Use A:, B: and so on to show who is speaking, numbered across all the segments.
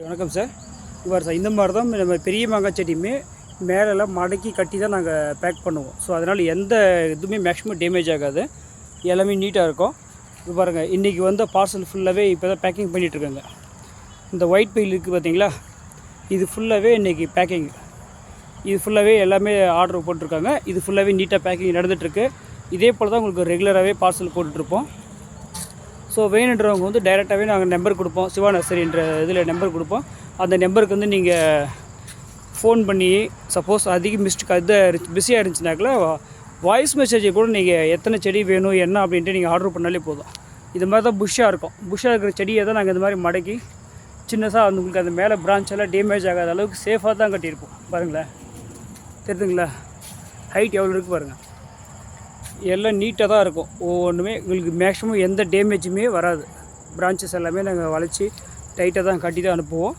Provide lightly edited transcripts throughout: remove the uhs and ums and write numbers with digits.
A: வணக்கம் sir. Sir இந்த மாதிரி தான் நம்ம பெரிய மாங்காய் செடியுமே மேலெல்லாம் மடக்கி கட்டி தான் நாங்கள் பேக் பண்ணுவோம். ஸோ அதனால் எந்த இதுவுமே மேக்ஸிமம் டேமேஜ் ஆகாது, எல்லாமே நீட்டாக இருக்கும். இது பாருங்கள், இன்றைக்கி வந்த பார்சல் ஃபுல்லாகவே இப்போ தான் பேக்கிங் பண்ணிகிட்ருக்காங்க. இந்த ஒயிட் பெயில் இருக்குது பார்த்தீங்களா, இது ஃபுல்லாகவே இன்றைக்கி பேக்கிங். இது ஃபுல்லாகவே எல்லாமே ஆர்டர் போட்டிருக்காங்க. இது ஃபுல்லாகவே நீட்டாக பேக்கிங் நடந்துகிட்ருக்கு. இதே போல் தான் உங்களுக்கு ரெகுலராகவே பார்சல் போட்டுட்ருப்போம். ஸோ வேணுன்றவங்க வந்து டைரெக்டாகவே நாங்கள் நம்பர் கொடுப்போம், சிவா நர்சரின்ற இதில் நம்பர் கொடுப்போம். அந்த நம்பருக்கு வந்து நீங்கள் ஃபோன் பண்ணி, சப்போஸ் அதிக பிஸியாக இருந்துச்சுனாக்கில் வாய்ஸ் மெசேஜை கூட நீங்கள் எத்தனை செடி வேணும் என்ன அப்படின்ட்டு நீங்கள் ஆர்டர் பண்ணாலே போதும். இது மாதிரி தான் புஷ்ஷாக இருக்கும். புஷ்ஷாக இருக்கிற செடியை தான் நாங்கள் இந்த மாதிரி மடக்கி சின்னதாக உங்களுக்கு அந்த மேலே பிரான்ச்செல்லாம் டேமேஜ் ஆகாத அளவுக்கு சேஃபாக தான் கட்டியிருப்போம். பாருங்களேன், தெரியுதுங்களா, ஹைட் எவ்வளோ இருக்குது பாருங்கள். எல்லாம் நீட்டாக தான் இருக்கும். ஒவ்வொன்றுமே உங்களுக்கு மேக்ஸிமம் எந்த டேமேஜுமே வராது. பிரான்ச்சஸ் எல்லாமே நாங்கள் வளைச்சி டைட்டாக தான் கட்டி தான் அனுப்புவோம்.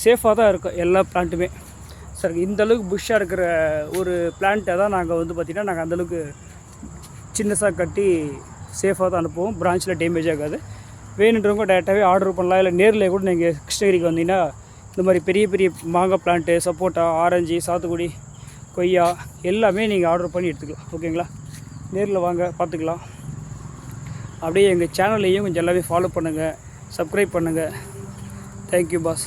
A: சேஃபாக தான் இருக்கும் எல்லா பிளான்ட்டுமே. சார் இந்தளவுக்கு புஷ்ஷாக இருக்கிற ஒரு பிளான்ட்டை தான் நாங்கள் வந்து பார்த்திங்கன்னா நாங்கள் அந்தளவுக்கு சின்னதாக கட்டி சேஃபாக தான் அனுப்புவோம். பிரான்ச்சில் டேமேஜ் ஆகாது. வேணுன்றவங்க டேரெக்டாகவே ஆர்டர் பண்ணலாம். இல்லை நேரில் கூட நீங்கள் கிருஷ்ணகிரிக்கு வந்தீங்கன்னா இந்த மாதிரி பெரிய பெரிய மாங்காய் பிளான்ட்டு, சப்போட்டா, ஆரஞ்சு, சாத்துக்குடி, கொய்யா எல்லாமே நீங்கள் ஆர்டர் பண்ணி எடுத்துக்கலாம். ஓகேங்களா, நேரில் வாங்க, பார்த்துக்கலாம். அப்படியே எங்கள் சேனல்லையும் கொஞ்சம் எல்லாமே ஃபாலோ பண்ணுங்கள், சப்ஸ்கிரைப் பண்ணுங்கள். Thank you boss.